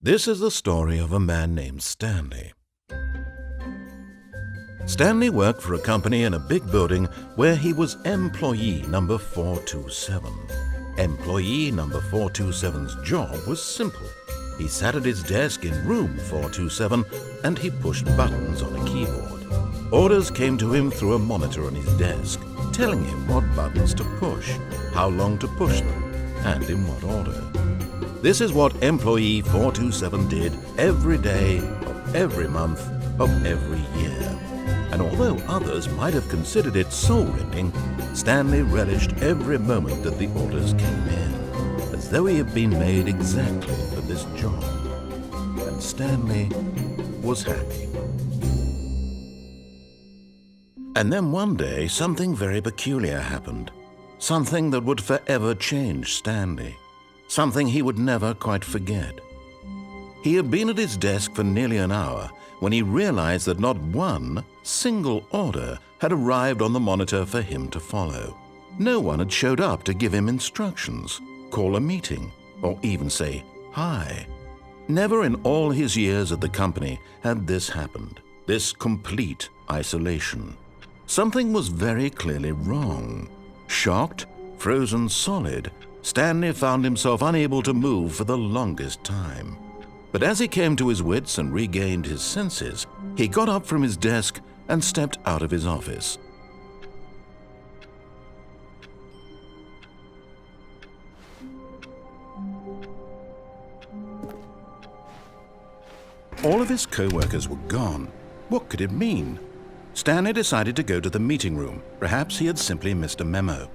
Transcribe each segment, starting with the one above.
This is the story of a man named Stanley. Stanley worked for a company in a big building where he was employee number 427. Employee number 427's job was simple. He sat at his desk in room 427 and he pushed buttons on a keyboard. Orders came to him through a monitor on his desk, telling him what buttons to push, how long to push them, and in what order. This is what employee 427 did every day of every month of every year. And although others might have considered it soul-rending, Stanley relished every moment that the orders came in, as though he had been made exactly for this job. And Stanley was happy. And then one day, something very peculiar happened. Something that would forever change Stanley. Something he would never quite forget. He had been at his desk for nearly an hour when he realized that not one single order had arrived on the monitor for him to follow. No one had showed up to give him instructions, call a meeting, or even say hi. Never in all his years at the company had this happened, this complete isolation. Something was very clearly wrong. Shocked, frozen solid, Stanley found himself unable to move for the longest time. But as he came to his wits and regained his senses, he got up from his desk and stepped out of his office. All of his co-workers were gone. What could it mean? Stanley decided to go to the meeting room. Perhaps he had simply missed a memo.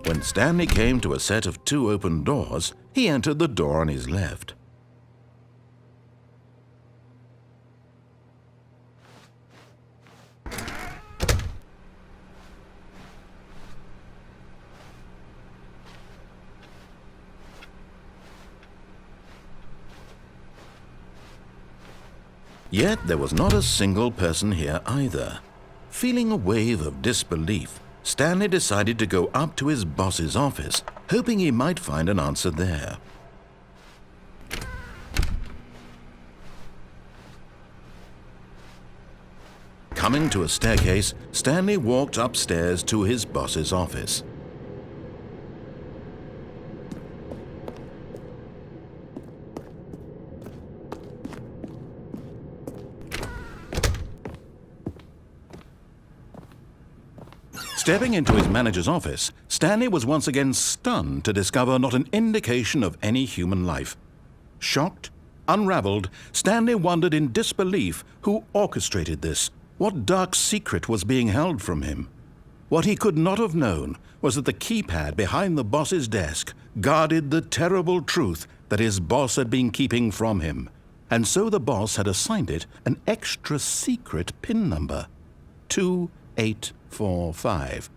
When Stanley came to a set of 2 open doors, he entered the door on his left. Yet there was not a single person here either. Feeling a wave of disbelief, Stanley decided to go up to his boss's office, hoping he might find an answer there. Coming to a staircase, Stanley walked upstairs to his boss's office. Stepping into his manager's office, Stanley was once again stunned to discover not an indication of any human life. Shocked, unraveled, Stanley wondered in disbelief who orchestrated this, what dark secret was being held from him. What he could not have known was that the keypad behind the boss's desk guarded the terrible truth that his boss had been keeping from him, and so the boss had assigned it an extra secret PIN number, 2845.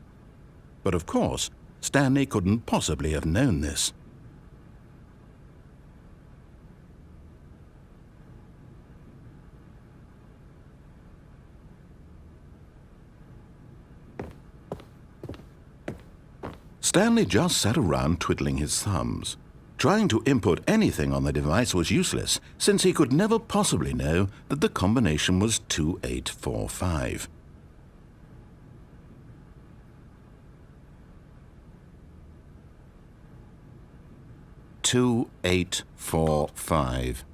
But of course, Stanley couldn't possibly have known this. Stanley just sat around twiddling his thumbs. Trying to input anything on the device was useless, since he could never possibly know that the combination was 2845. "2845.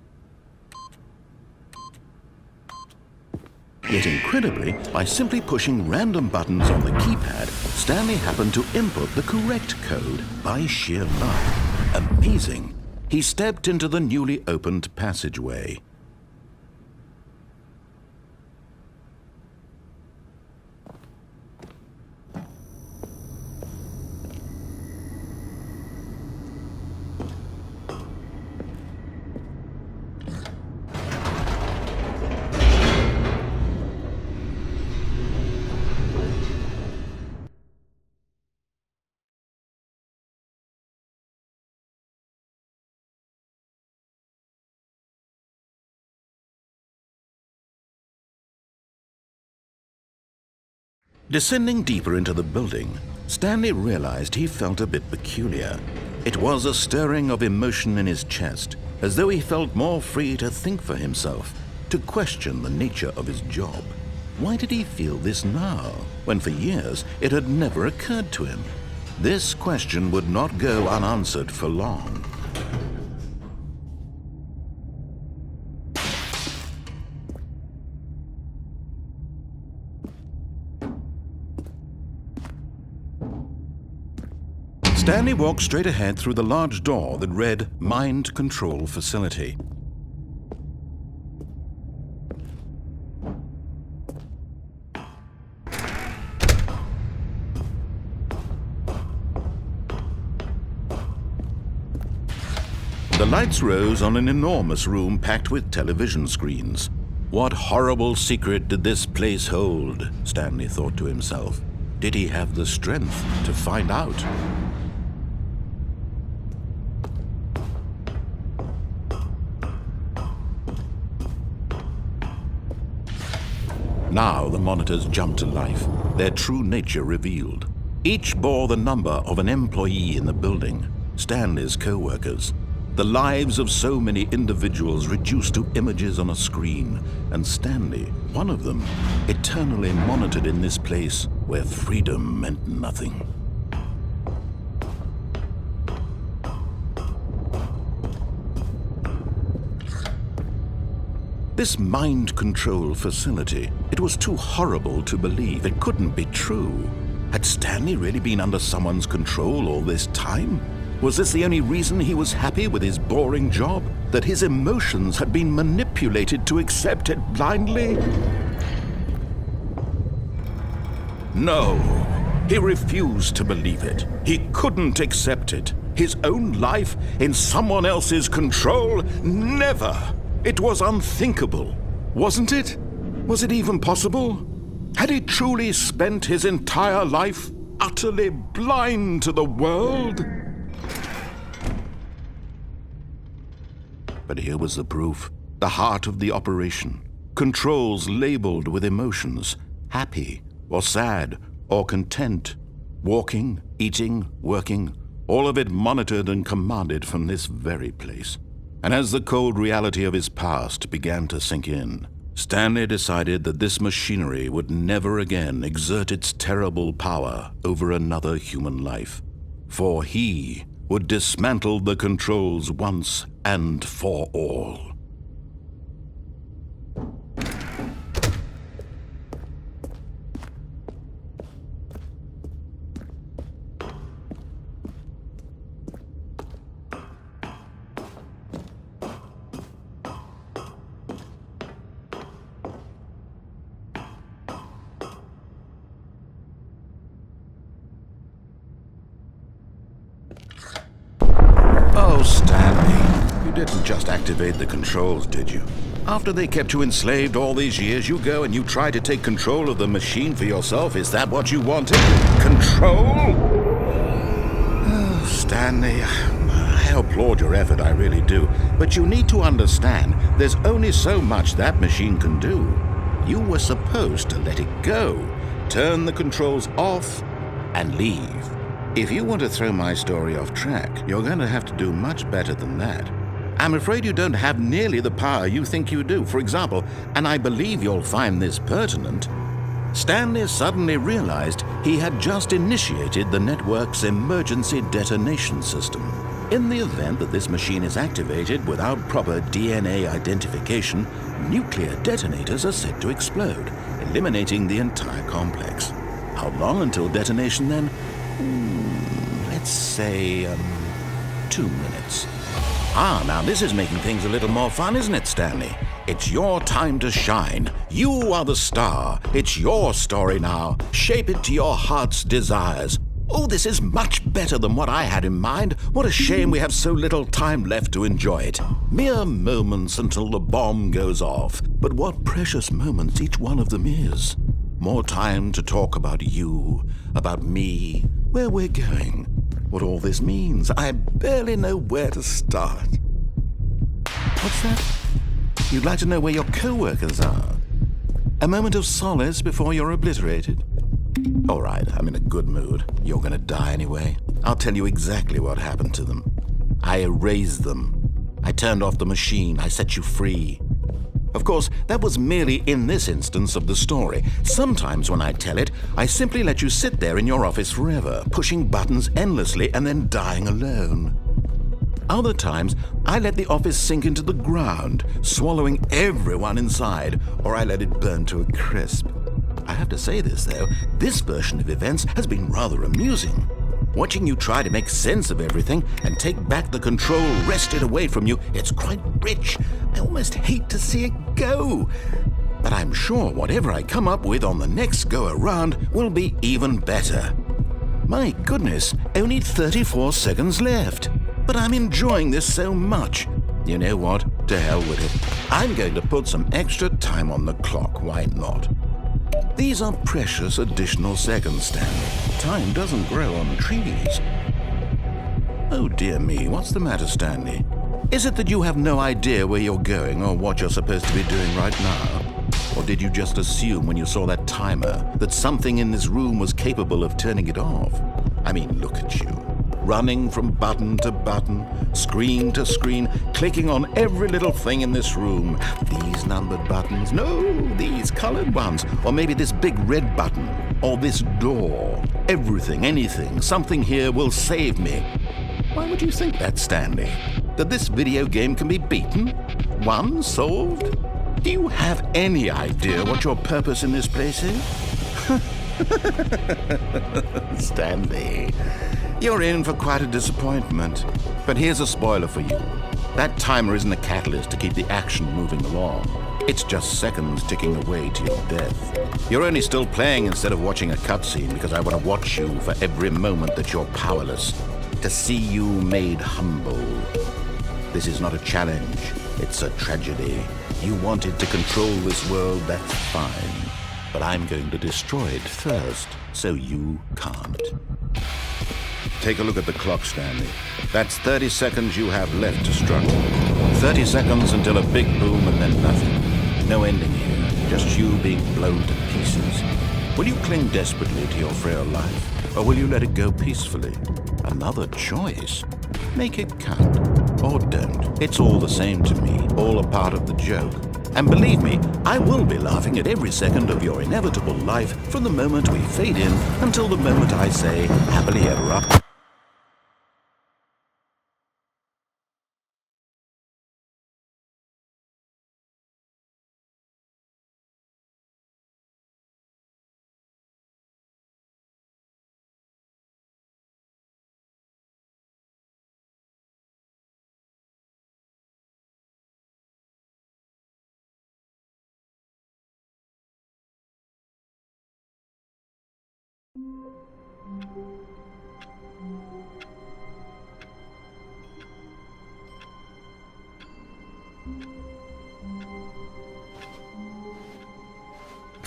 Yet incredibly, by simply pushing random buttons on the keypad, Stanley happened to input the correct code by sheer luck. Amazing! He stepped into the newly opened passageway. Descending deeper into the building, Stanley realized he felt a bit peculiar. It was a stirring of emotion in his chest, as though he felt more free to think for himself, to question the nature of his job. Why did he feel this now, when for years it had never occurred to him? This question would not go unanswered for long. Stanley walked straight ahead through the large door that read Mind Control Facility. The lights rose on an enormous room packed with television screens. What horrible secret did this place hold? Stanley thought to himself. Did he have the strength to find out? Now the monitors jumped to life, their true nature revealed. Each bore the number of an employee in the building, Stanley's co-workers. The lives of so many individuals reduced to images on a screen, and Stanley, one of them, eternally monitored in this place where freedom meant nothing. This mind control facility, it was too horrible to believe. It couldn't be true. Had Stanley really been under someone's control all this time? Was this the only reason he was happy with his boring job? That his emotions had been manipulated to accept it blindly? No, he refused to believe it. He couldn't accept it. His own life in someone else's control? Never! It was unthinkable, wasn't it? Was it even possible? Had he truly spent his entire life utterly blind to the world? But here was the proof, the heart of the operation. Controls labeled with emotions, happy or sad or content, walking, eating, working, all of it monitored and commanded from this very place. And as the cold reality of his past began to sink in, Stanley decided that this machinery would never again exert its terrible power over another human life, for he would dismantle the controls once and for all. didn't just activate the controls, did you? After they kept you enslaved all these years, you go and you try to take control of the machine for yourself. Is that what you wanted? Control? Oh, Stanley, I applaud your effort, I really do. But you need to understand, there's only so much that machine can do. You were supposed to let it go, turn the controls off, and leave. If you want to throw my story off track, you're going to have to do much better than that. I'm afraid you don't have nearly the power you think you do. For example, and I believe you'll find this pertinent, Stanley suddenly realized he had just initiated the network's emergency detonation system. In the event that this machine is activated without proper DNA identification, nuclear detonators are set to explode, eliminating the entire complex. How long until detonation then? Let's say, 2 minutes. Now this is making things a little more fun, isn't it, Stanley? It's your time to shine. You are the star. It's your story now. Shape it to your heart's desires. Oh, this is much better than what I had in mind. What a shame we have so little time left to enjoy it. Mere moments until the bomb goes off. But what precious moments each one of them is. More time to talk about you, about me, where we're going, what all this means. I barely know where to start. What's that? You'd like to know where your co-workers are? A moment of solace before you're obliterated? All right, I'm in a good mood. You're gonna die anyway. I'll tell you exactly what happened to them. I erased them. I turned off the machine. I set you free. Of course, that was merely in this instance of the story. Sometimes when I tell it, I simply let you sit there in your office forever, pushing buttons endlessly and then dying alone. Other times, I let the office sink into the ground, swallowing everyone inside, or I let it burn to a crisp. I have to say this, though, this version of events has been rather amusing. Watching you try to make sense of everything and take back the control wrested away from you, it's quite rich. I almost hate to see it go. But I'm sure whatever I come up with on the next go-around will be even better. My goodness, only 34 seconds left. But I'm enjoying this so much. You know what? To hell with it. I'm going to put some extra time on the clock, why not? These are precious additional seconds, Stanley. Time doesn't grow on trees. Oh dear me, what's the matter, Stanley? Is it that you have no idea where you're going or what you're supposed to be doing right now? Or did you just assume when you saw that timer that something in this room was capable of turning it off? I mean, look at you. Running from button to button, screen to screen, clicking on every little thing in this room. These numbered buttons, no, these colored ones, or maybe this big red button, or this door. Everything, anything, something here will save me. Why would you think that, Stanley? That this video game can be beaten? Won? Solved? Do you have any idea what your purpose in this place is? Stanley, you're in for quite a disappointment. But here's a spoiler for you. That timer isn't a catalyst to keep the action moving along. It's just seconds ticking away to your death. You're only still playing instead of watching a cutscene because I want to watch you for every moment that you're powerless. To see you made humble. This is not a challenge. It's a tragedy. You wanted to control this world, that's fine. But I'm going to destroy it first, so you can't. Take a look at the clock, Stanley. That's 30 seconds you have left to struggle. 30 seconds until a big boom and then nothing. No ending here, just you being blown to pieces. Will you cling desperately to your frail life, or will you let it go peacefully? Another choice. Make it count, or don't. It's all the same to me, all a part of the joke. And believe me, I will be laughing at every second of your inevitable life from the moment we fade in until the moment I say, happily ever after.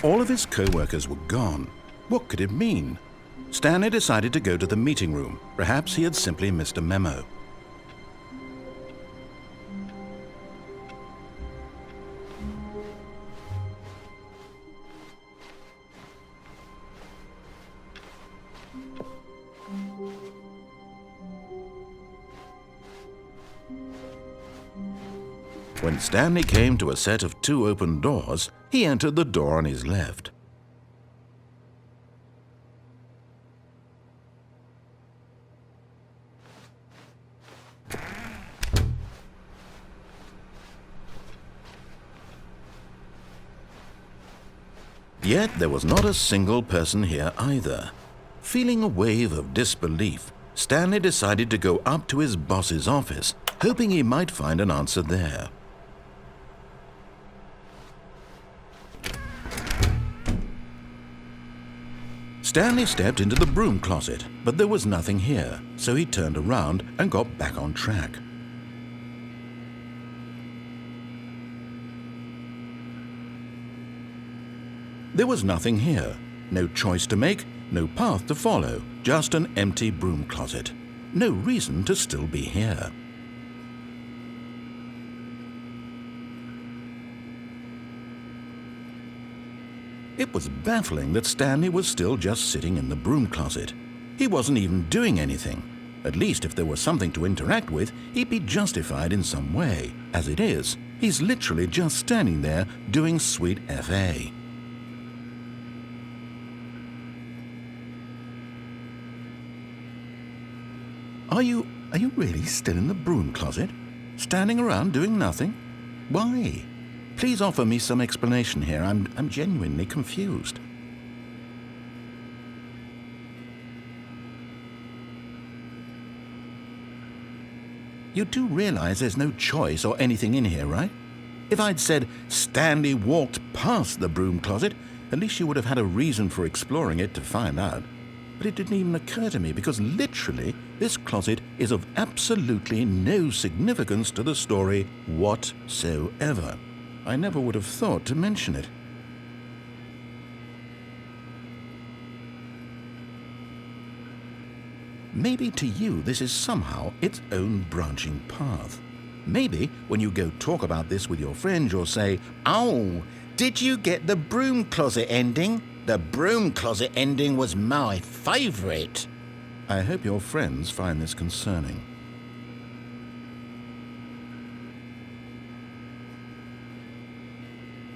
All of his co-workers were gone. What could it mean? Stanley decided to go to the meeting room. Perhaps he had simply missed a memo. When Stanley came to a set of 2 open doors, he entered the door on his left. Yet there was not a single person here either. Feeling a wave of disbelief, Stanley decided to go up to his boss's office, hoping he might find an answer there. Stanley stepped into the broom closet, but there was nothing here, so he turned around and got back on track. There was nothing here. No choice to make, no path to follow, just an empty broom closet. No reason to still be here. It was baffling that Stanley was still just sitting in the broom closet. He wasn't even doing anything. At least if there was something to interact with, he'd be justified in some way. As it is, he's literally just standing there doing sweet FA. Are you really still in the broom closet? Standing around doing nothing? Why? Please offer me some explanation here. I'm genuinely confused. You do realize there's no choice or anything in here, right? If I'd said Stanley walked past the broom closet, at least you would have had a reason for exploring it to find out. But it didn't even occur to me because literally this closet is of absolutely no significance to the story whatsoever. I never would have thought to mention it. Maybe to you this is somehow its own branching path. Maybe when you go talk about this with your friends you'll say, "Oh, did you get the broom closet ending? The broom closet ending was my favorite." I hope your friends find this concerning.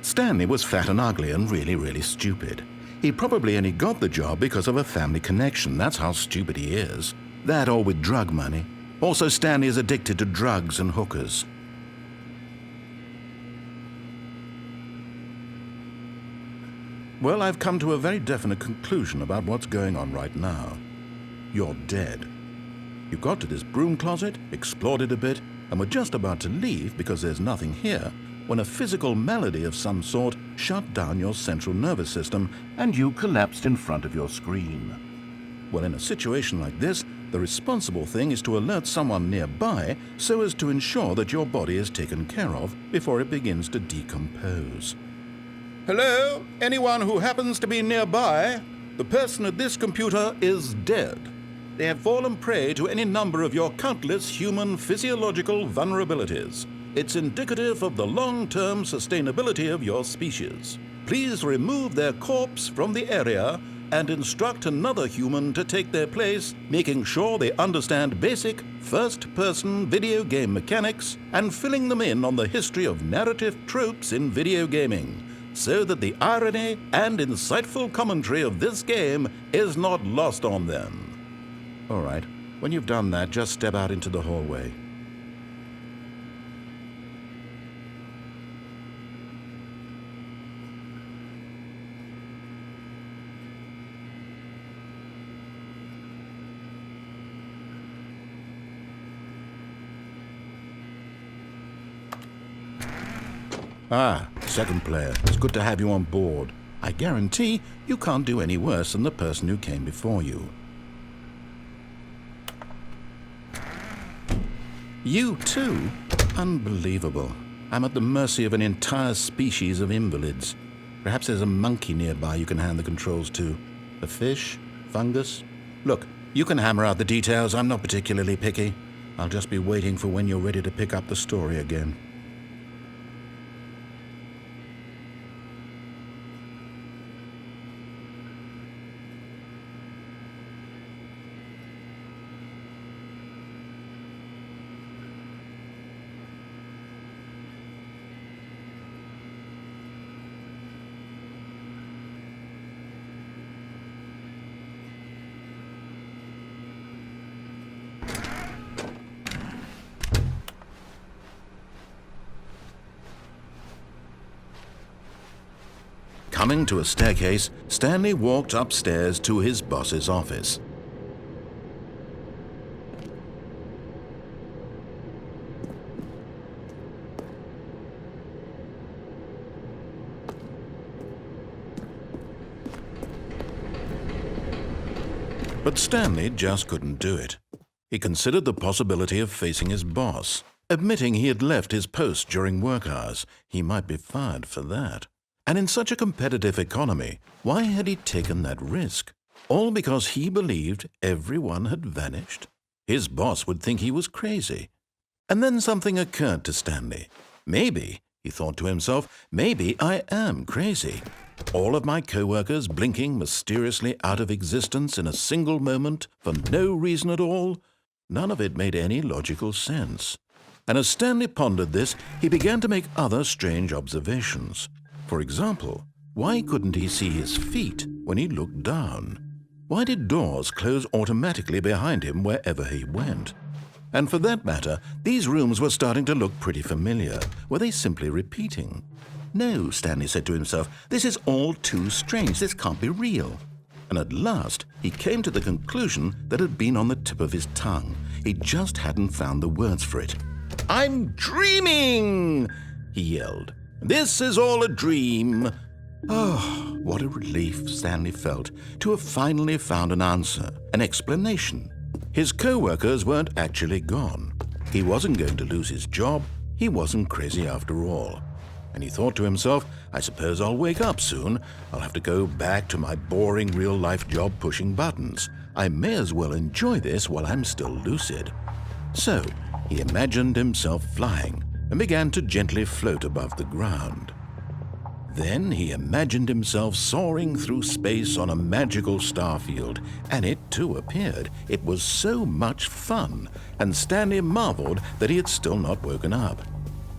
Stanley was fat and ugly and really stupid. He probably only got the job because of a family connection. That's how stupid he is. That or with drug money. Also, Stanley is addicted to drugs and hookers. Well, I've come to a very definite conclusion about what's going on right now. You're dead. You got to this broom closet, explored it a bit, and were just about to leave because there's nothing here, when a physical malady of some sort shut down your central nervous system and you collapsed in front of your screen. Well, in a situation like this, the responsible thing is to alert someone nearby so as to ensure that your body is taken care of before it begins to decompose. Hello? Anyone who happens to be nearby? The person at this computer is dead. They have fallen prey to any number of your countless human physiological vulnerabilities. It's indicative of the long-term sustainability of your species. Please remove their corpse from the area and instruct another human to take their place, making sure they understand basic first-person video game mechanics and filling them in on the history of narrative tropes in video gaming, so that the irony and insightful commentary of this game is not lost on them. All right, when you've done that, just step out into the hallway. Ah, second player. It's good to have you on board. I guarantee you can't do any worse than the person who came before you. You too? Unbelievable. I'm at the mercy of an entire species of invalids. Perhaps there's a monkey nearby you can hand the controls to. A fish? Fungus? Look, you can hammer out the details. I'm not particularly picky. I'll just be waiting for when you're ready to pick up the story again. Coming to a staircase, Stanley walked upstairs to his boss's office. But Stanley just couldn't do it. He considered the possibility of facing his boss. Admitting he had left his post during work hours, he might be fired for that. And in such a competitive economy, why had he taken that risk? All because he believed everyone had vanished? His boss would think he was crazy. And then something occurred to Stanley. Maybe, he thought to himself, maybe I am crazy. All of my co-workers blinking mysteriously out of existence in a single moment for no reason at all? None of it made any logical sense. And as Stanley pondered this, he began to make other strange observations. For example, why couldn't he see his feet when he looked down? Why did doors close automatically behind him wherever he went? And for that matter, these rooms were starting to look pretty familiar. Were they simply repeating? No, Stanley said to himself, this is all too strange. This can't be real. And at last, he came to the conclusion that had been on the tip of his tongue. He just hadn't found the words for it. "I'm dreaming!" he yelled. "This is all a dream." Oh, what a relief Stanley felt to have finally found an answer, an explanation. His co-workers weren't actually gone. He wasn't going to lose his job. He wasn't crazy after all. And he thought to himself, I suppose I'll wake up soon. I'll have to go back to my boring real-life job pushing buttons. I may as well enjoy this while I'm still lucid. So he imagined himself flying and began to gently float above the ground. Then he imagined himself soaring through space on a magical starfield, and it too appeared. It was so much fun, and Stanley marveled that he had still not woken up.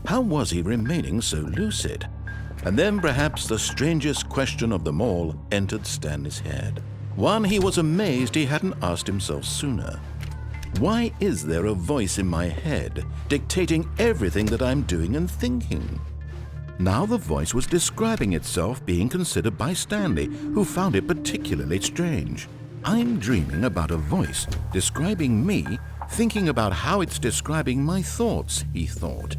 How was he remaining so lucid? And then perhaps the strangest question of them all entered Stanley's head. One he was amazed he hadn't asked himself sooner. Why is there a voice in my head dictating everything that I'm doing and thinking? Now the voice was describing itself being considered by Stanley, who found it particularly strange. I'm dreaming about a voice describing me, thinking about how it's describing my thoughts, he thought.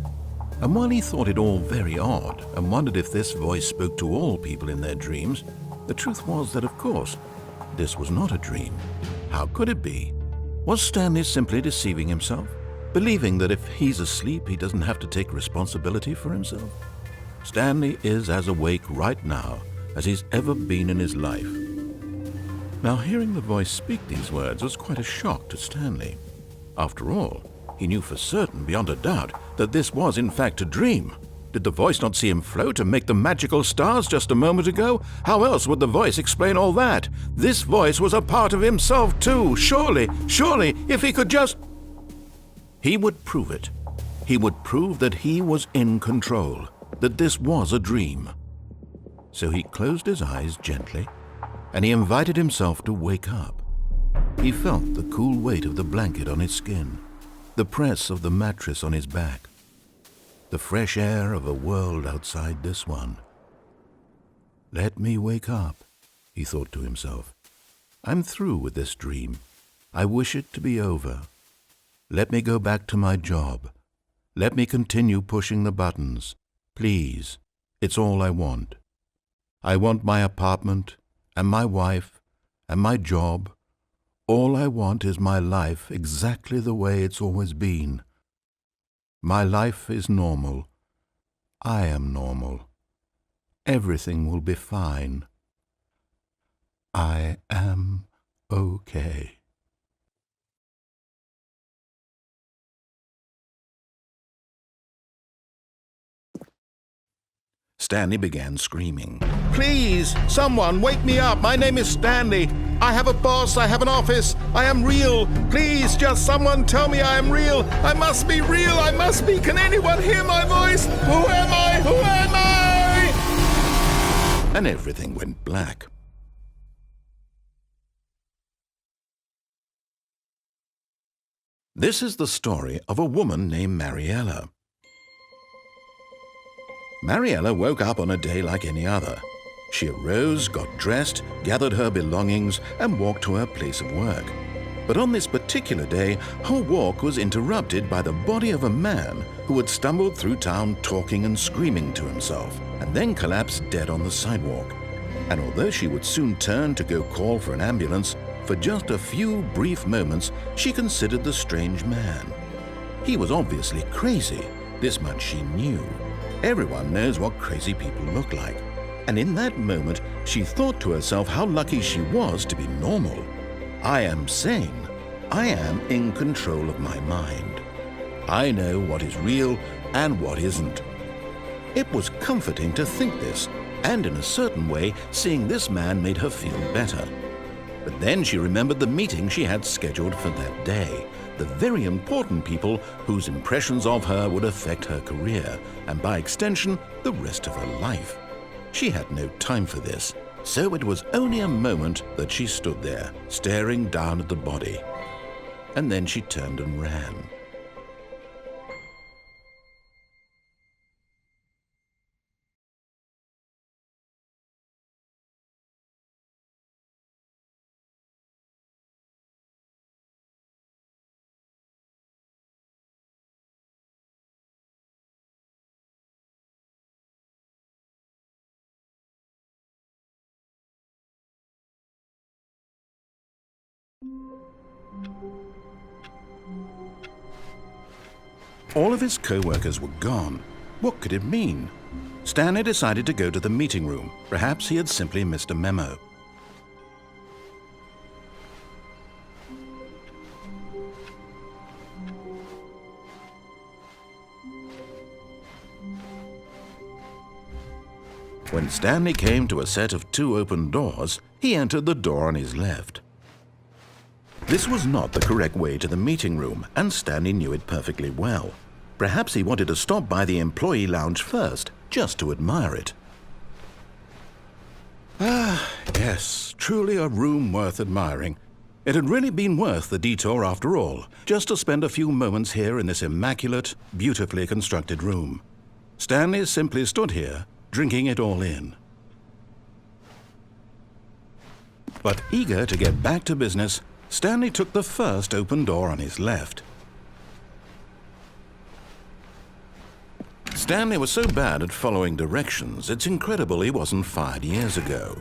And while he thought it all very odd and wondered if this voice spoke to all people in their dreams, the truth was that, of course, this was not a dream. How could it be? Was Stanley simply deceiving himself, believing that if he's asleep, he doesn't have to take responsibility for himself? Stanley is as awake right now as he's ever been in his life. Now, hearing the voice speak these words was quite a shock to Stanley. After all, he knew for certain, beyond a doubt, that this was in fact a dream. Did the voice not see him float and make the magical stars just a moment ago? How else would the voice explain all that? This voice was a part of himself too. Surely, if he could just... He would prove it. He would prove that he was in control, that this was a dream. So he closed his eyes gently, and he invited himself to wake up. He felt the cool weight of the blanket on his skin, the press of the mattress on his back, the fresh air of a world outside this one. Let me wake up, he thought to himself. I'm through with this dream. I wish it to be over. Let me go back to my job. Let me continue pushing the buttons. Please, it's all I want. I want my apartment and my wife and my job. All I want is my life exactly the way it's always been. My life is normal. I am normal. Everything will be fine. I am okay. Stanley began screaming. Please, someone, wake me up. My name is Stanley. I have a boss. I have an office. I am real. Please, just someone tell me I am real. I must be real. I must be. Can anyone hear my voice? Who am I? Who am I? And everything went black. This is the story of a woman named Mariella. Mariella woke up on a day like any other. She arose, got dressed, gathered her belongings, and walked to her place of work. But on this particular day, her walk was interrupted by the body of a man who had stumbled through town talking and screaming to himself, and then collapsed dead on the sidewalk. And although she would soon turn to go call for an ambulance, for just a few brief moments she considered the strange man. He was obviously crazy, this much she knew. Everyone knows what crazy people look like. And in that moment, she thought to herself how lucky she was to be normal. I am sane. I am in control of my mind. I know what is real and what isn't. It was comforting to think this, and in a certain way, seeing this man made her feel better. But then she remembered the meeting she had scheduled for that day. The very important people whose impressions of her would affect her career, and by extension, the rest of her life. She had no time for this, so it was only a moment that she stood there, staring down at the body. And then she turned and ran. All of his co-workers were gone. What could it mean? Stanley decided to go to the meeting room. Perhaps he had simply missed a memo. When Stanley came to a set of 2 open doors, he entered the door on his left. This was not the correct way to the meeting room, and Stanley knew it perfectly well. Perhaps he wanted to stop by the employee lounge first, just to admire it. Ah, yes, truly a room worth admiring. It had really been worth the detour after all, just to spend a few moments here in this immaculate, beautifully constructed room. Stanley simply stood here, drinking it all in. But eager to get back to business, Stanley took the first open door on his left. Stanley was so bad at following directions, it's incredible he wasn't fired years ago.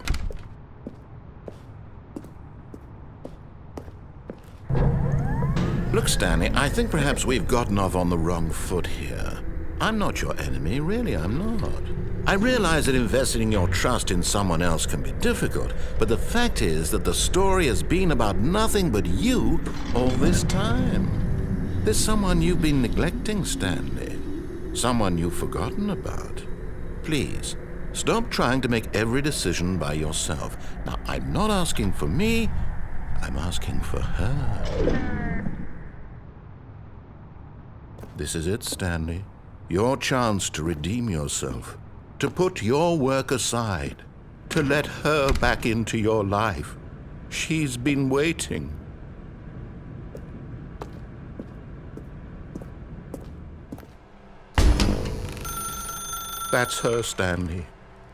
Look, Stanley, I think perhaps we've gotten off on the wrong foot here. I'm not your enemy, really, I'm not. I realize that investing your trust in someone else can be difficult, but the fact is that the story has been about nothing but you all this time. There's someone you've been neglecting, Stanley. Someone you've forgotten about. Please, stop trying to make every decision by yourself. Now, I'm not asking for me, I'm asking for her. This is it, Stanley. Your chance to redeem yourself. To put your work aside, to let her back into your life. She's been waiting. That's her, Stanley.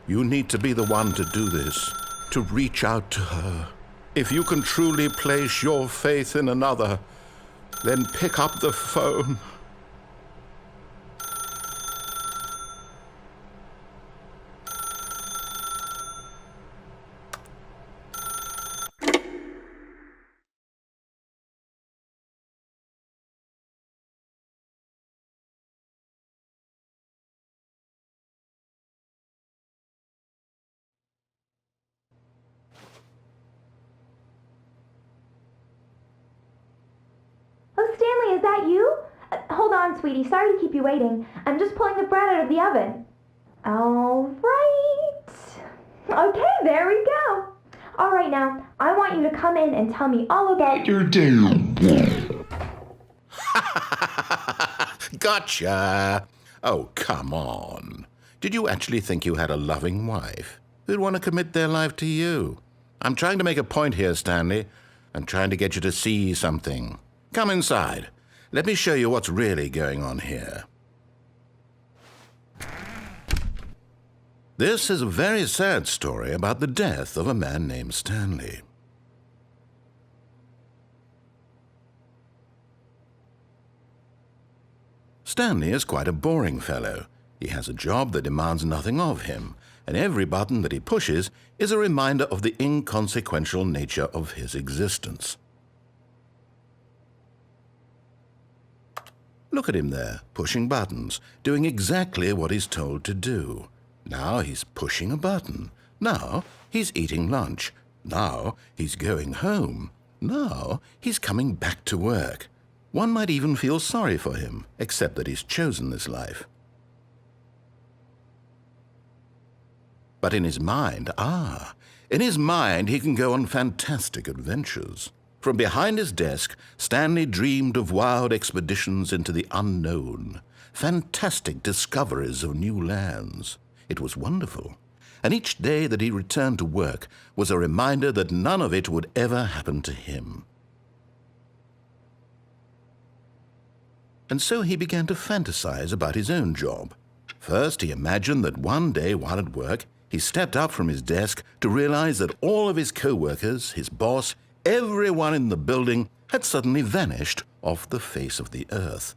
You need to be the one to do this, to reach out to her. If you can truly place your faith in another, then pick up the phone. Stanley, is that you? Hold on, sweetie. Sorry to keep you waiting. I'm just pulling the bread out of the oven. All right. Okay, there we go. All right, now, I want you to come in and tell me all about your day. Gotcha! Oh, come on. Did you actually think you had a loving wife who'd want to commit their life to you? I'm trying to make a point here, Stanley. I'm trying to get you to see something. Come inside. Let me show you what's really going on here. This is a very sad story about the death of a man named Stanley. Stanley is quite a boring fellow. He has a job that demands nothing of him, and every button that he pushes is a reminder of the inconsequential nature of his existence. Look at him there, pushing buttons, doing exactly what he's told to do. Now he's pushing a button. Now he's eating lunch. Now he's going home. Now he's coming back to work. One might even feel sorry for him, except that he's chosen this life. But in his mind, he can go on fantastic adventures. From behind his desk, Stanley dreamed of wild expeditions into the unknown, fantastic discoveries of new lands. It was wonderful, and each day that he returned to work was a reminder that none of it would ever happen to him. And so he began to fantasize about his own job. First, he imagined that one day while at work, he stepped up from his desk to realize that all of his co-workers, his boss, everyone in the building had suddenly vanished off the face of the earth.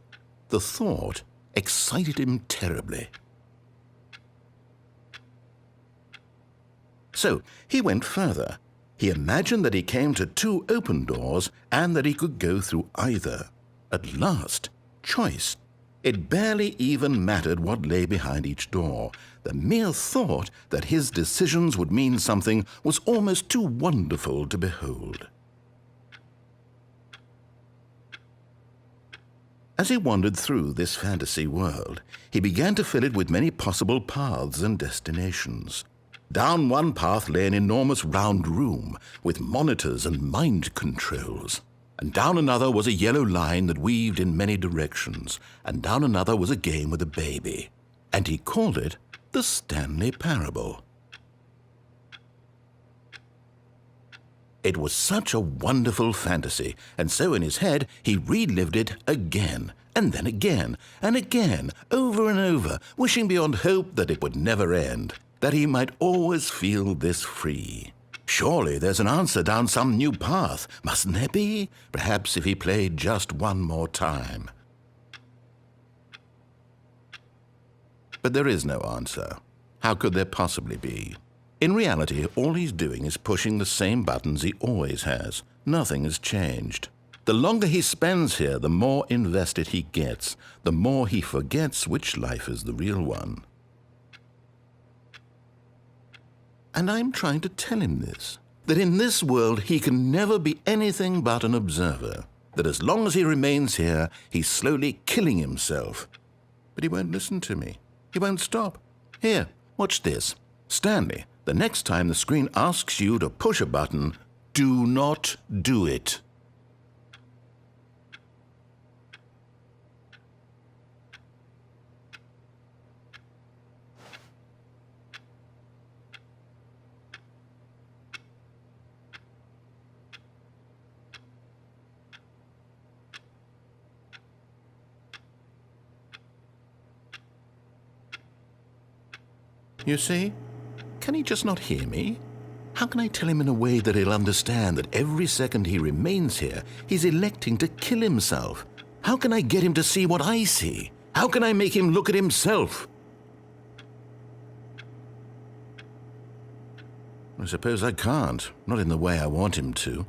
The thought excited him terribly. So he went further. He imagined that he came to two open doors and that he could go through either. At last, choice. It barely even mattered what lay behind each door. The mere thought that his decisions would mean something was almost too wonderful to behold. As he wandered through this fantasy world, he began to fill it with many possible paths and destinations. Down one path lay an enormous round room with monitors and mind controls. And down another was a yellow line that weaved in many directions, and down another was a game with a baby. And he called it the Stanley Parable. It was such a wonderful fantasy, and so in his head he relived it again, and then again, and again, over and over, wishing beyond hope that it would never end, that he might always feel this free. Surely there's an answer down some new path, mustn't there be? Perhaps if he played just one more time. But there is no answer. How could there possibly be? In reality, all he's doing is pushing the same buttons he always has. Nothing has changed. The longer he spends here, the more invested he gets, the more he forgets which life is the real one. And I'm trying to tell him this, that in this world he can never be anything but an observer, that as long as he remains here, he's slowly killing himself. But he won't listen to me. He won't stop. Here, watch this. Stanley, the next time the screen asks you to push a button, do not do it. You see? Can he just not hear me? How can I tell him in a way that he'll understand that every second he remains here, he's electing to kill himself? How can I get him to see what I see? How can I make him look at himself? I suppose I can't, not in the way I want him to.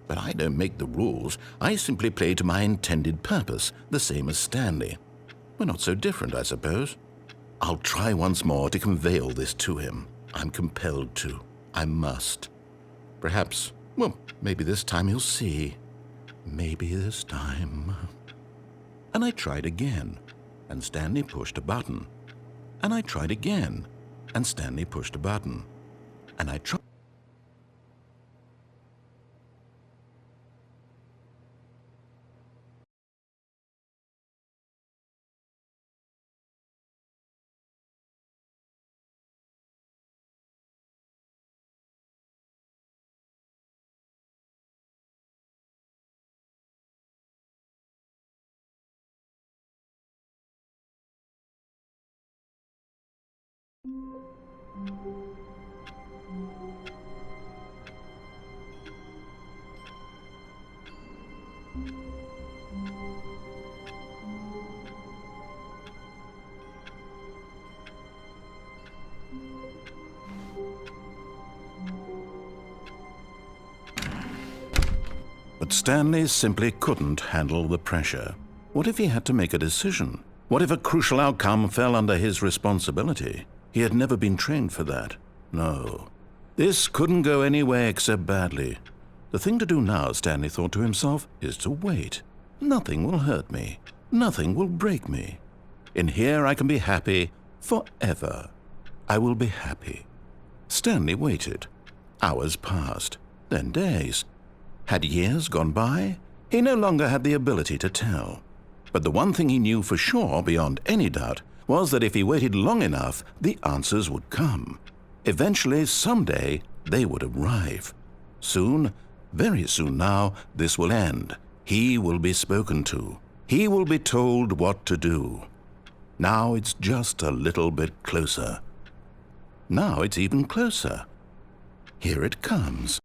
But I don't make the rules. I simply play to my intended purpose, the same as Stanley. We're not so different, I suppose. I'll try once more to convey all this to him. I'm compelled to. I must. Perhaps, well, maybe this time he'll see. Maybe this time. and I tried again, and Stanley pushed a button. And I tried again, and Stanley pushed a button. And I tried. But Stanley simply couldn't handle the pressure. What if he had to make a decision? What if a crucial outcome fell under his responsibility? He had never been trained for that. No. This couldn't go any way except badly. The thing to do now, Stanley thought to himself, is to wait. Nothing will hurt me. Nothing will break me. In here I can be happy forever. I will be happy. Stanley waited. Hours passed, then days. Had years gone by? He no longer had the ability to tell. But the one thing he knew for sure, beyond any doubt, was that if he waited long enough, the answers would come. Eventually, someday, they would arrive. Soon, very soon now, this will end. He will be spoken to. He will be told what to do. Now it's just a little bit closer. Now it's even closer. Here it comes.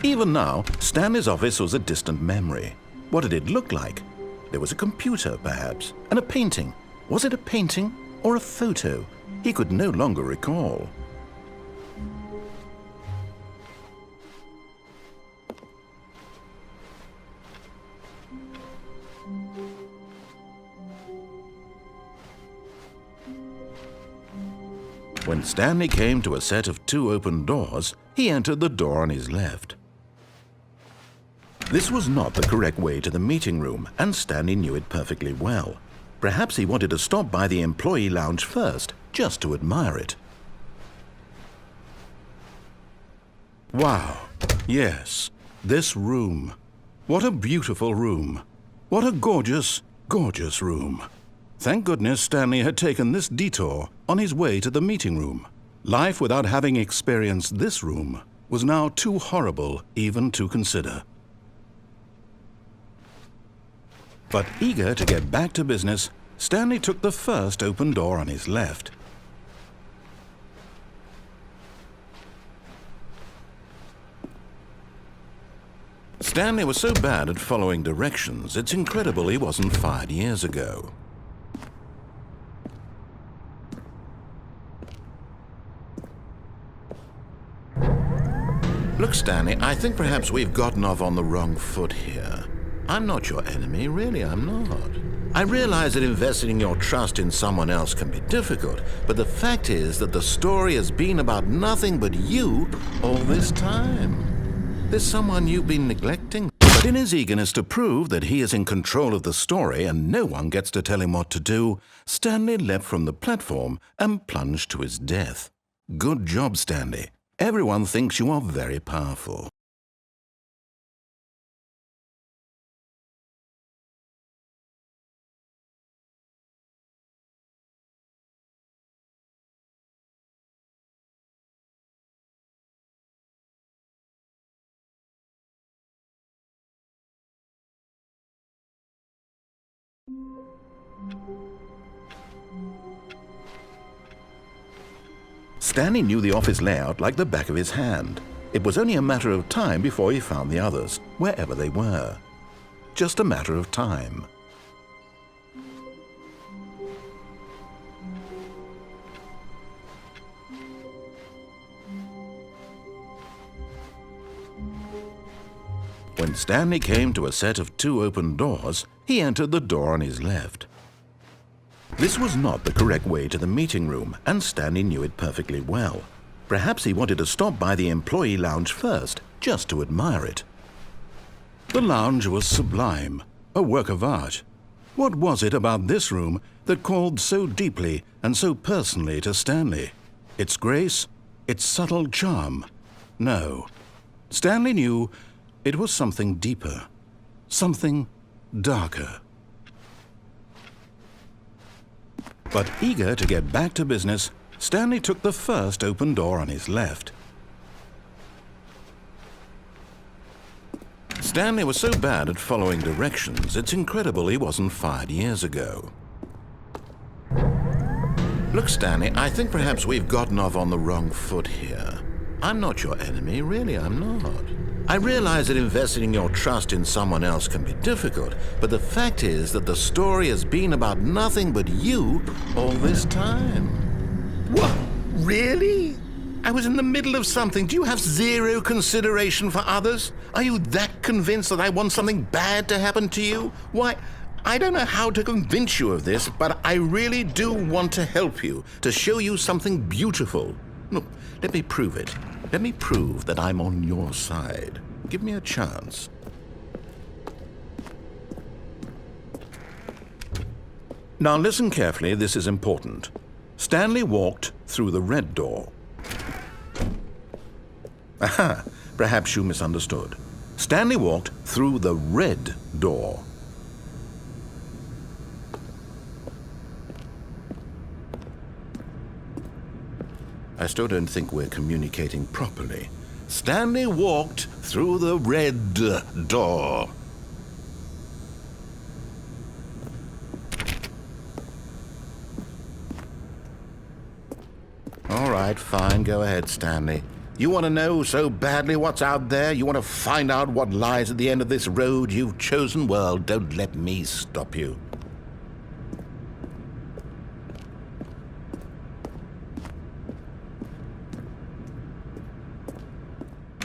Even now, Stanley's office was a distant memory. What did it look like? There was a computer, perhaps, and a painting. Was it a painting or a photo? He could no longer recall. When Stanley came to a set of 2 open doors, he entered the door on his left. This was not the correct way to the meeting room, and Stanley knew it perfectly well. Perhaps he wanted to stop by the employee lounge first, just to admire it. Wow, yes, this room. What a beautiful room. What a gorgeous, gorgeous room. Thank goodness Stanley had taken this detour on his way to the meeting room. Life without having experienced this room was now too horrible even to consider. But eager to get back to business, Stanley took the first open door on his left. Stanley was so bad at following directions, it's incredible he wasn't fired years ago. Look, Stanley, I think perhaps we've gotten off on the wrong foot here. I'm not your enemy, really, I'm not. I realize that investing your trust in someone else can be difficult, but the fact is that the story has been about nothing but you all this time. There's someone you've been neglecting. But in his eagerness to prove that he is in control of the story and no one gets to tell him what to do, Stanley leapt from the platform and plunged to his death. Good job, Stanley. Everyone thinks you are very powerful. Stanley knew the office layout like the back of his hand. It was only a matter of time before he found the others, wherever they were. Just a matter of time. When Stanley came to a set of 2 open doors, he entered the door on his left. This was not the correct way to the meeting room, and Stanley knew it perfectly well. Perhaps he wanted to stop by the employee lounge first, just to admire it. The lounge was sublime, a work of art. What was it about this room that called so deeply and so personally to Stanley? Its grace? Its subtle charm? No. Stanley knew it was something deeper, something darker. But eager to get back to business, Stanley took the first open door on his left. Stanley was so bad at following directions, it's incredible he wasn't fired years ago. Look, Stanley, I think perhaps we've gotten off on the wrong foot here. I'm not your enemy, really, I'm not. I realize that investing your trust in someone else can be difficult, but the fact is that the story has been about nothing but you all this time. What? Really? I was in the middle of something. Do you have zero consideration for others? Are you that convinced that I want something bad to happen to you? Why, I don't know how to convince you of this, but I really do want to help you, to show you something beautiful. Look, let me prove it. Let me prove that I'm on your side. Give me a chance. Now listen carefully, this is important. Stanley walked through the red door. Aha, perhaps you misunderstood. Stanley walked through the red door. I still don't think we're communicating properly. Stanley walked through the red door. All right, fine, go ahead, Stanley. You want to know so badly what's out there? You want to find out what lies at the end of this road you've chosen? Well, don't let me stop you.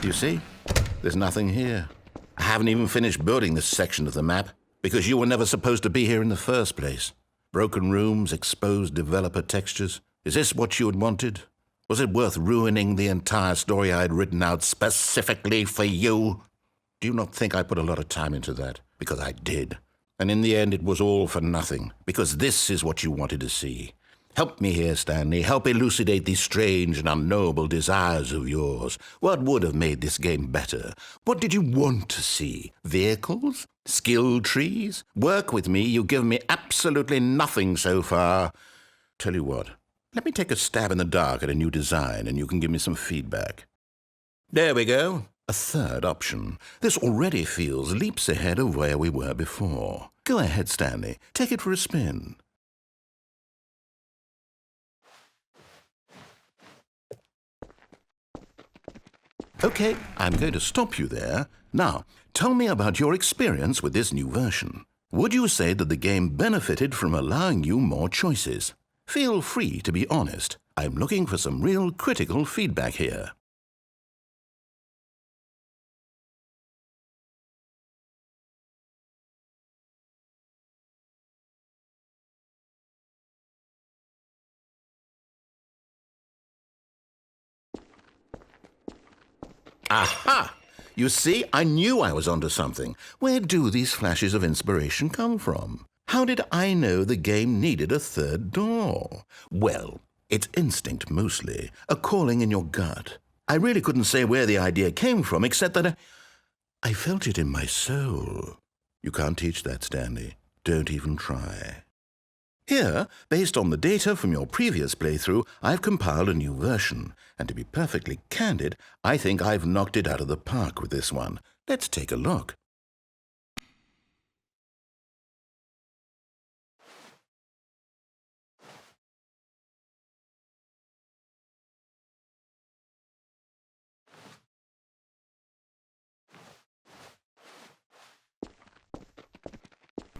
You see? There's nothing here. I haven't even finished building this section of the map, because you were never supposed to be here in the first place. Broken rooms, exposed developer textures. Is this what you had wanted? Was it worth ruining the entire story I had written out specifically for you? Do you not think I put a lot of time into that? Because I did. And in the end, it was all for nothing, because this is what you wanted to see. Help me here, Stanley. Help elucidate these strange and unknowable desires of yours. What would have made this game better? What did you want to see? Vehicles? Skill trees? Work with me. You've given me absolutely nothing so far. Tell you what, let me take a stab in the dark at a new design, and you can give me some feedback. There we go. A third option. This already feels leaps ahead of where we were before. Go ahead, Stanley. Take it for a spin. Okay, I'm going to stop you there. Now, tell me about your experience with this new version. Would you say that the game benefited from allowing you more choices? Feel free to be honest. I'm looking for some real critical feedback here. Aha! You see, I knew I was onto something. Where do these flashes of inspiration come from? How did I know the game needed a third door? Well, it's instinct mostly, a calling in your gut. I really couldn't say where the idea came from, except that I felt it in my soul. You can't teach that, Stanley. Don't even try. Here, based on the data from your previous playthrough, I've compiled a new version. And to be perfectly candid, I think I've knocked it out of the park with this one. Let's take a look.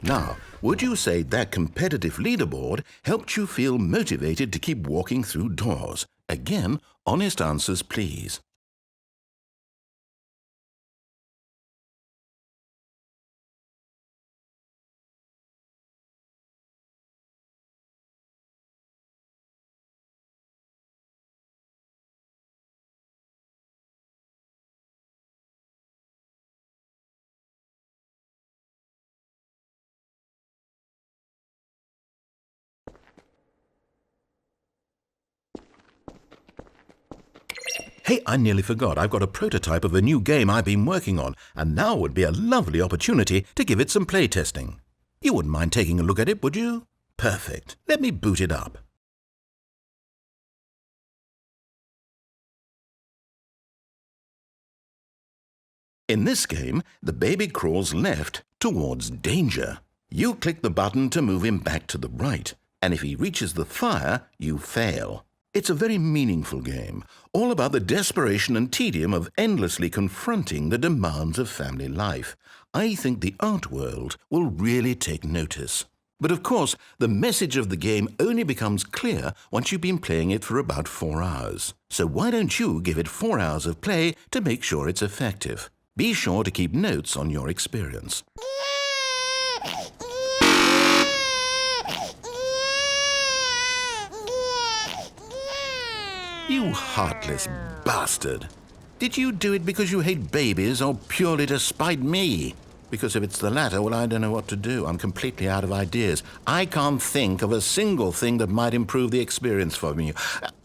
Now, would you say that competitive leaderboard helped you feel motivated to keep walking through doors? Again, honest answers, please. Hey, I nearly forgot. I've got a prototype of a new game I've been working on, and now would be a lovely opportunity to give it some play testing. You wouldn't mind taking a look at it, would you? Perfect. Let me boot it up. In this game, the baby crawls left towards danger. You click the button to move him back to the right, and if he reaches the fire, you fail. It's a very meaningful game, all about the desperation and tedium of endlessly confronting the demands of family life. I think the art world will really take notice. But of course, the message of the game only becomes clear once you've been playing it for about 4 hours. So why don't you give it 4 hours of play to make sure it's effective? Be sure to keep notes on your experience. You heartless bastard. Did you do it because you hate babies or purely to spite me? Because if it's the latter, well, I don't know what to do. I'm completely out of ideas. I can't think of a single thing that might improve the experience for me.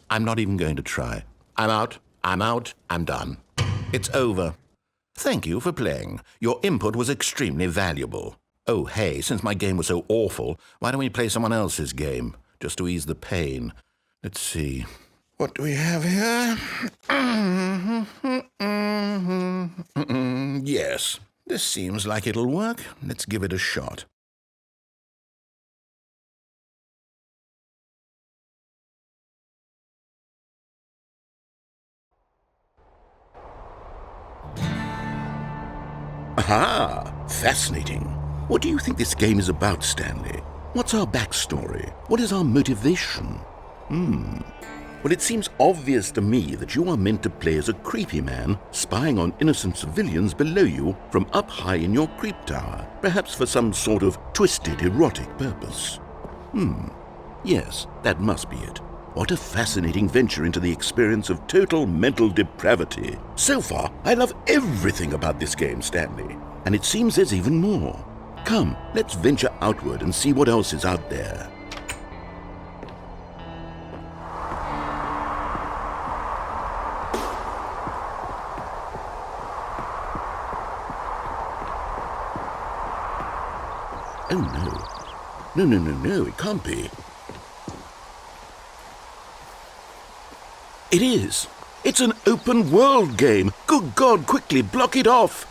I'm not even going to try. I'm out. I'm done. It's over. Thank you for playing. Your input was extremely valuable. Oh, hey, since my game was so awful, why don't we play someone else's game, just to ease the pain? Let's see. What do we have here? Yes, this seems like it'll work. Let's give it a shot. Aha! Fascinating. What do you think this game is about, Stanley? What's our backstory? What is our motivation? Well, it seems obvious to me that you are meant to play as a creepy man spying on innocent civilians below you from up high in your creep tower, perhaps for some sort of twisted erotic purpose. Yes, that must be it. What a fascinating venture into the experience of total mental depravity. So far, I love everything about this game, Stanley, and it seems there's even more. Come, let's venture outward and see what else is out there. Oh, no. No, it can't be. It is. It's an open world game. Good God, quickly, block it off.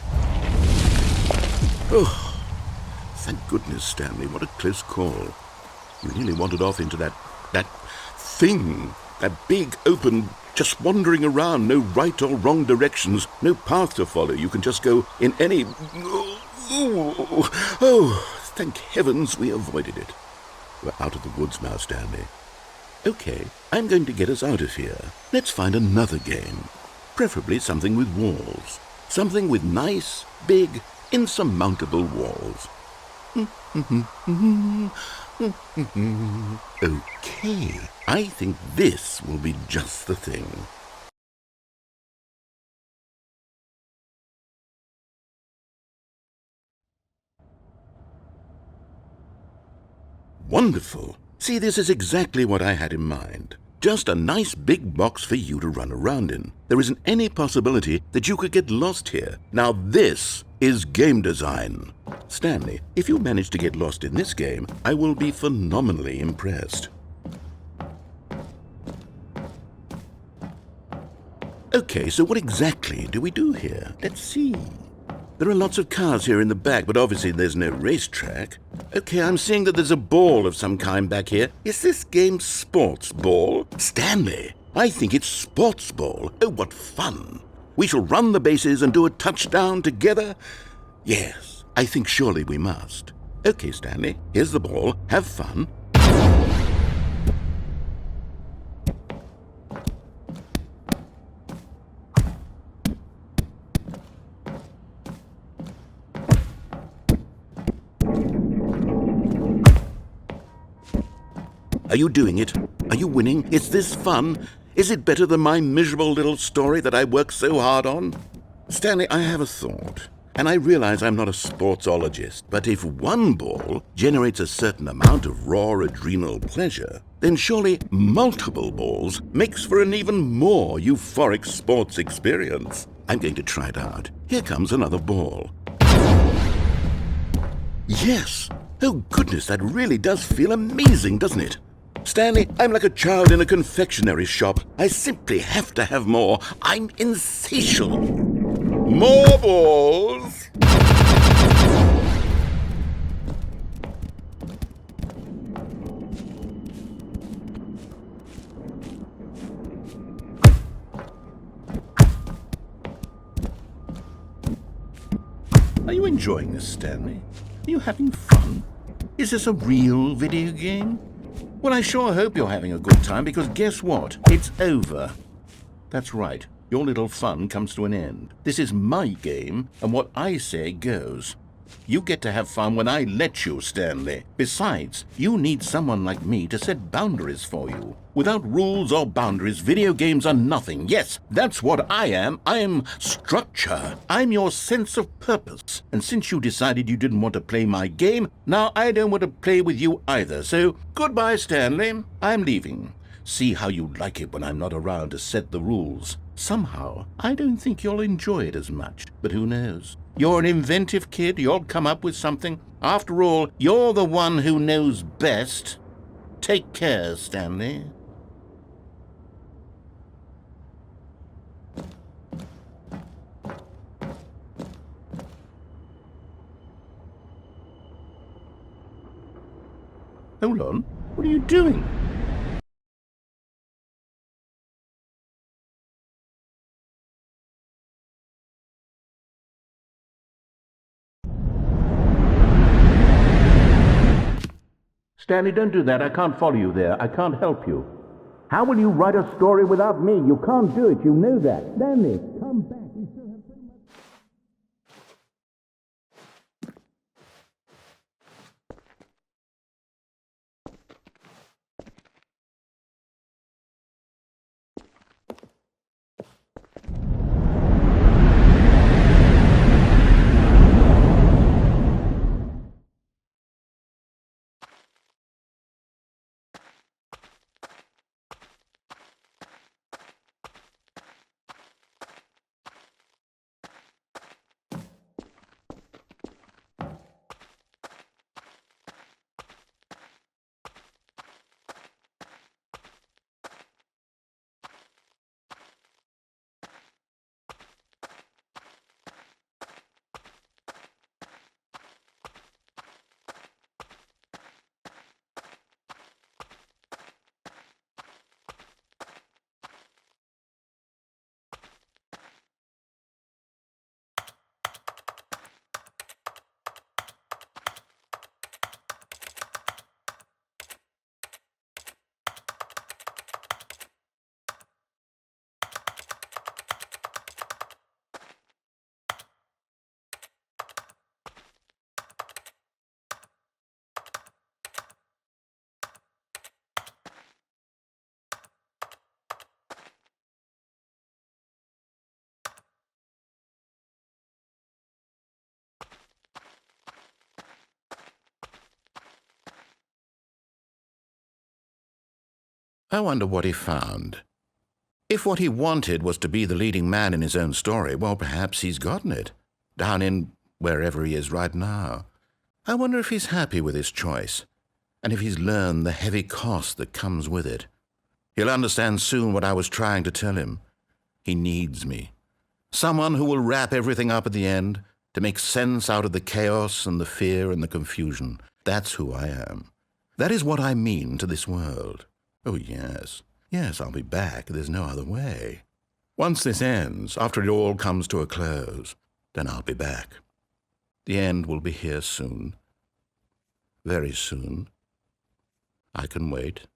Oh, thank goodness, Stanley. What a close call. You nearly wandered off into that thing. That big, open, just wandering around, no right or wrong directions, no path to follow. You can just go in any... Oh, thank heavens we avoided it. We're out of the woods now, Stanley. Okay, I'm going to get us out of here. Let's find another game. Preferably something with walls. Something with nice, big, insurmountable walls. Okay, I think this will be just the thing. Wonderful. See, this is exactly what I had in mind. Just a nice big box for you to run around in. There isn't any possibility that you could get lost here. Now this is game design. Stanley, if you manage to get lost in this game, I will be phenomenally impressed. Okay, so what exactly do we do here? Let's see. There are lots of cars here in the back, but obviously there's no racetrack. Okay, I'm seeing that there's a ball of some kind back here. Is this game sports ball? Stanley, I think it's sports ball. Oh, what fun. We shall run the bases and do a touchdown together? Yes, I think surely we must. Okay, Stanley, here's the ball. Have fun. Are you doing it? Are you winning? Is this fun? Is it better than my miserable little story that I worked so hard on? Stanley, I have a thought. And I realize I'm not a sportsologist, but if one ball generates a certain amount of raw adrenal pleasure, then surely multiple balls makes for an even more euphoric sports experience. I'm going to try it out. Here comes another ball. Yes! Oh goodness, that really does feel amazing, doesn't it? Stanley, I'm like a child in a confectionery shop. I simply have to have more. I'm insatiable. More balls! Are you enjoying this, Stanley? Are you having fun? Is this a real video game? Well, I sure hope you're having a good time, because guess what? It's over. That's right. Your little fun comes to an end. This is my game, and what I say goes. You get to have fun when I let you, Stanley. Besides, you need someone like me to set boundaries for you. Without rules or boundaries, video games are nothing. Yes, that's what I am. I'm structure. I'm your sense of purpose. And since you decided you didn't want to play my game, now I don't want to play with you either. So, goodbye, Stanley. I'm leaving. See how you like it when I'm not around to set the rules. Somehow, I don't think you'll enjoy it as much, but who knows? You're an inventive kid, you'll come up with something. After all, you're the one who knows best. Take care, Stanley. Hold on, what are you doing? Stanley, don't do that. I can't follow you there. I can't help you. How will you write a story without me? You can't do it. You know that. Stanley, come back. You still have so much... I wonder what he found. If what he wanted was to be the leading man in his own story, well, perhaps he's gotten it, down in wherever he is right now. I wonder if he's happy with his choice, and if he's learned the heavy cost that comes with it. He'll understand soon what I was trying to tell him. He needs me. Someone who will wrap everything up at the end, to make sense out of the chaos and the fear and the confusion. That's who I am. That is what I mean to this world. Oh, yes. Yes, I'll be back. There's no other way. Once this ends, after it all comes to a close, then I'll be back. The end will be here soon. very soon. I can wait.